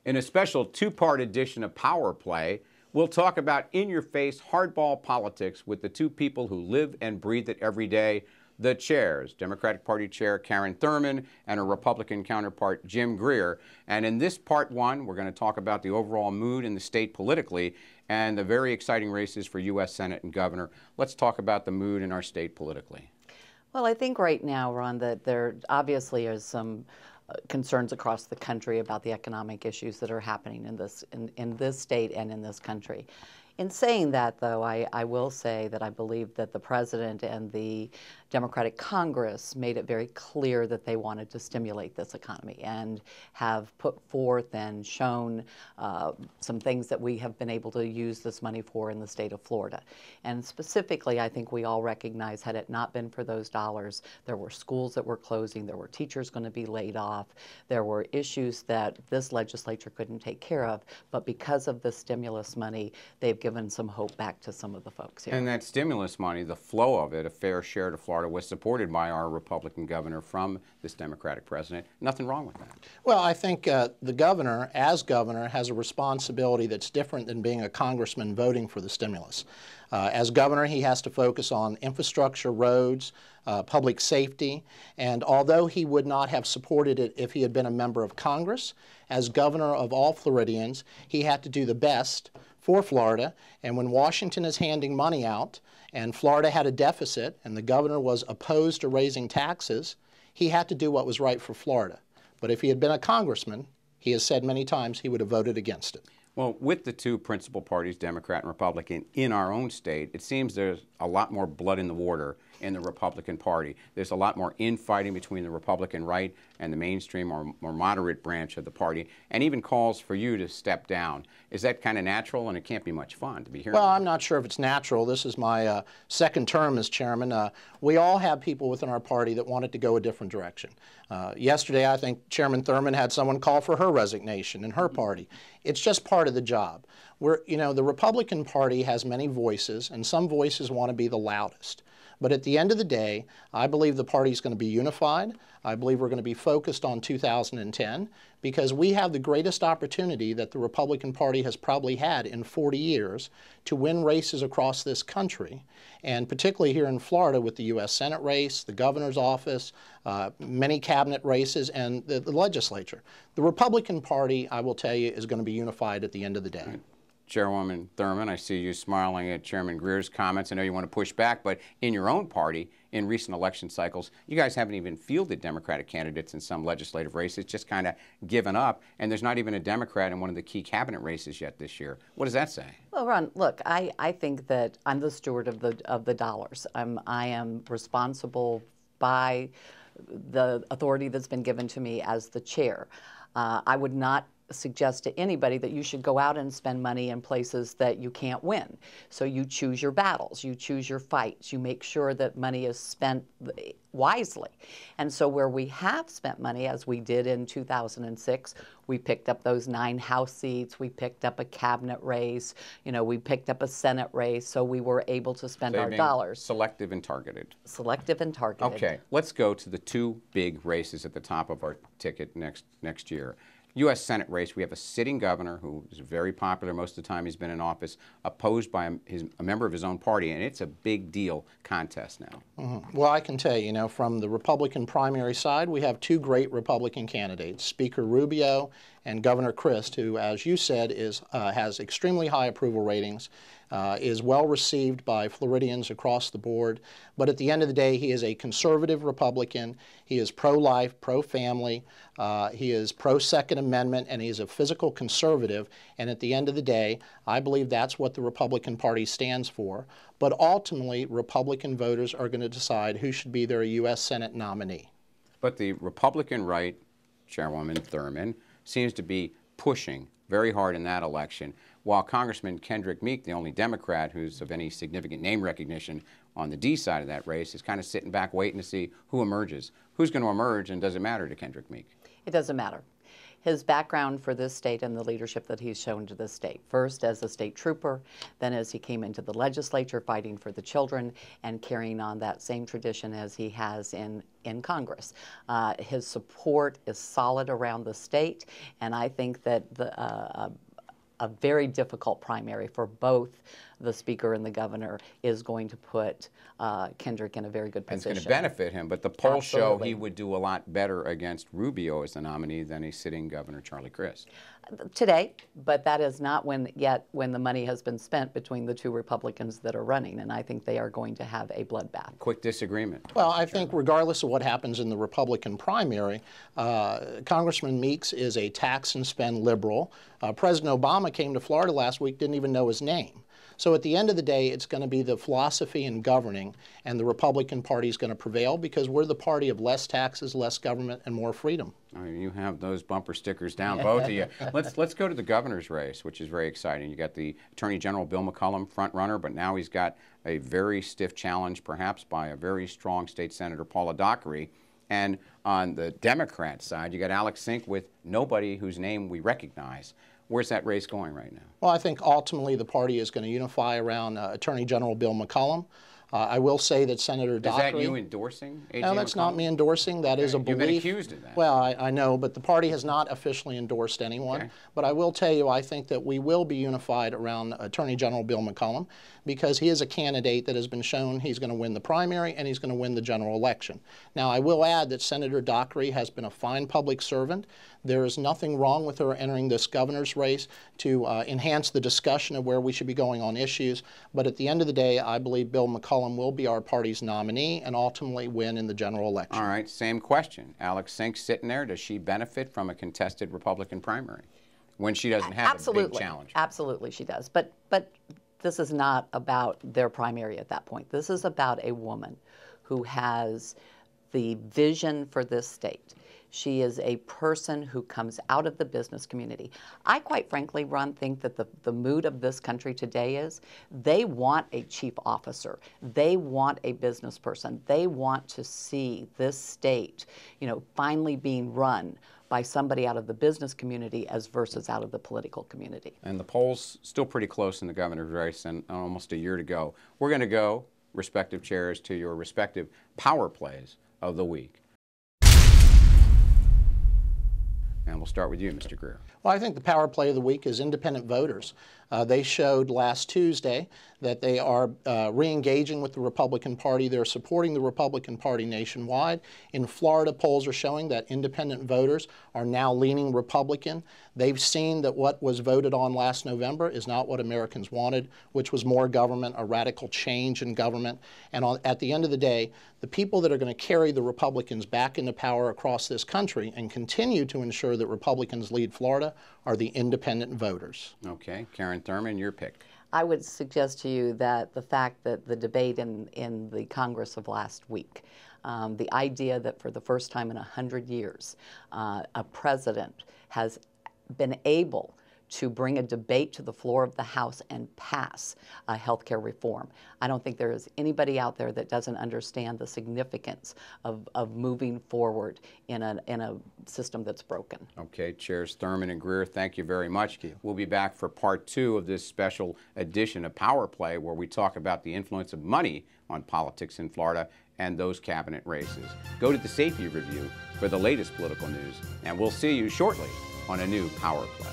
In a special two-part edition of Power Play, we'll talk about in-your-face hardball politics with the two people who live and breathe it every day, the chairs, Democratic Party Chair Karen Thurman and her Republican counterpart Jim Greer. And in this part one, we're going to talk about the overall mood in the state politically and the very exciting races for U.S. Senate and governor. Let's talk about the mood in our state politically. Well, I think right now, Ron, that there obviously is some concerns across the country about the economic issues that are happening in this state and in this country. In saying that, though, I will say that I believe that the president and the Democratic Congress made it very clear that they wanted to stimulate this economy and have put forth and shown some things that we have been able to use this money for in the state of Florida. And specifically, I think we all recognize, had it not been for those dollars, there were schools that were closing, there were teachers going to be laid off, there were issues that this legislature couldn't take care of, but because of the stimulus money, they've given some hope back to some of the folks here. And that stimulus money, the flow of it, a fair share to Florida, was supported by our Republican governor from this Democratic president. Nothing wrong with that. Well, I think the governor, as governor, has a responsibility that's different than being a congressman voting for the stimulus. As governor, he has to focus on infrastructure, roads, public safety, and although he would not have supported it if he had been a member of Congress, as governor of all Floridians, he had to do the best for Florida. And when Washington is handing money out and Florida had a deficit and the governor was opposed to raising taxes, he had to do what was right for Florida. But if he had been a congressman, he has said many times he would have voted against it. Well, with the two principal parties, Democrat and Republican, in our own state, it seems there's a lot more blood in the water in the Republican Party. There's a lot more infighting between the Republican right and the mainstream or more moderate branch of the party, and even calls for you to step down. Is that kind of natural? And it can't be much fun to be hearing. Well, I'm not sure if it's natural. This is my second term as chairman. We all have people within our party that wanted to go a different direction. Yesterday, I think Chairman Thurman had someone call for her resignation in her party. It's just part of the job. The Republican Party has many voices, and some voices want to be the loudest. But at the end of the day, I believe the party is going to be unified. I believe we're going to be focused on 2010 because we have the greatest opportunity that the Republican Party has probably had in 40 years to win races across this country, and particularly here in Florida with the U.S. Senate race, the governor's office, many cabinet races, and the legislature. The Republican Party, I will tell you, is going to be unified at the end of the day. Right. Chairwoman Thurman, I see you smiling at Chairman Greer's comments. I know you want to push back, but in your own party, in recent election cycles, you guys haven't even fielded Democratic candidates in some legislative races, just kind of given up, and there's not even a Democrat in one of the key cabinet races yet this year. What does that say? Well, Ron, look, I think that I'm the steward of the dollars. I am responsible by the authority that's been given to me as the chair. I would not suggest to anybody that you should go out and spend money in places that you can't win. So you choose your battles, you choose your fights, you make sure that money is spent wisely. And so where we have spent money, as we did in 2006, we picked up those 9 House seats, we picked up a cabinet race, we picked up a Senate race, so we were able to spend our dollars. Selective and targeted. Selective and targeted. Okay, let's go to the two big races at the top of our ticket next year. U.S. Senate race, we have a sitting governor who is very popular most of the time he's been in office, opposed by a member of his own party, and it's a big deal contest now. Mm-hmm. Well, I can tell you, from the Republican primary side, we have two great Republican candidates, Speaker Rubio and Governor Christ, who, as you said, has extremely high approval ratings, is well received by Floridians across the board. But at the end of the day, he is a conservative Republican. He is pro-life, pro-family. He is pro-Second Amendment, and he is a physical conservative. And at the end of the day, I believe that's what the Republican Party stands for. But ultimately, Republican voters are going to decide who should be their U.S. Senate nominee. But the Republican right, Chairwoman Thurman, seems to be pushing very hard in that election, while Congressman Kendrick Meek, the only Democrat who's of any significant name recognition on the D side of that race, is kind of sitting back waiting to see who emerges. Who's going to emerge, and does it matter to Kendrick Meek? It doesn't matter. His background for this state and the leadership that he's shown to this state. First as a state trooper, then as he came into the legislature fighting for the children and carrying on that same tradition as he has in Congress. His support is solid around the state, and I think that a very difficult primary for both the Speaker and the Governor is going to put Kendrick in a very good position. It's going to benefit him, but the polls show Absolutely. he would do a lot better against Rubio as the nominee than a sitting Governor Charlie Crist. Today, but that is not when the money has been spent between the two Republicans that are running, and I think they are going to have a bloodbath. Quick disagreement. Well, I think regardless of what happens in the Republican primary, Congressman Meeks is a tax and spend liberal. President Obama came to Florida last week, didn't even know his name. So at the end of the day, it's going to be the philosophy in governing, and the Republican Party is going to prevail because we're the party of less taxes, less government, and more freedom. You have those bumper stickers down, both of you. Let's go to the governor's race, which is very exciting. You got the Attorney General Bill McCollum front runner, but now he's got a very stiff challenge, perhaps by a very strong State Senator Paula Dockery. And on the Democrat side, you got Alex Sink with nobody whose name we recognize. Where's that race going right now? Well, I think ultimately the party is going to unify around Attorney General Bill McCollum. I will say that Senator Dockery... Is that you endorsing A.J. No, that's not me endorsing. That is a belief. You've been accused of that. Well, I know, but the party has not officially endorsed anyone. Okay. But I will tell you, I think that we will be unified around Attorney General Bill McCollum because he is a candidate that has been shown he's going to win the primary and he's going to win the general election. Now, I will add that Senator Dockery has been a fine public servant. There is nothing wrong with her entering this governor's race to enhance the discussion of where we should be going on issues. But at the end of the day, I believe Bill McCollum will be our party's nominee and ultimately win in the general election. All right, same question. Alex Sink sitting there, does she benefit from a contested Republican primary when she doesn't have a big challenge? Absolutely she does. But this is not about their primary at that point. This is about a woman who has the vision for this state. She is a person who comes out of the business community. I quite frankly, Ron, think that the mood of this country today is they want a chief officer. They want a business person. They want to see this state, finally being run by somebody out of the business community as versus out of the political community. And the polls still pretty close in the governor's race and almost a year to go. We're going to go, respective chairs, to your respective power plays of the week. And we'll start with you, Mr. Greer. Well, I think the power play of the week is independent voters. They showed last Tuesday that they are re-engaging with the Republican Party. They're supporting the Republican Party nationwide. In Florida, polls are showing that independent voters are now leaning Republican. They've seen that what was voted on last November is not what Americans wanted, which was more government, a radical change in government. And at the end of the day, the people that are going to carry the Republicans back into power across this country and continue to ensure that Republicans lead Florida are the independent voters. Okay. Karen Thurman, your pick. I would suggest to you that the fact that the debate in the Congress of last week, the idea that for the first time in 100 years, a president has been able to bring a debate to the floor of the House and pass health care reform. I don't think there is anybody out there that doesn't understand the significance of moving forward in a system that's broken. Okay, Chairs Thurman and Greer, thank you very much. We'll be back for part 2 of this special edition of Power Play, where we talk about the influence of money on politics in Florida and those cabinet races. Go to the Safety Review for the latest political news, and we'll see you shortly on a new Power Play.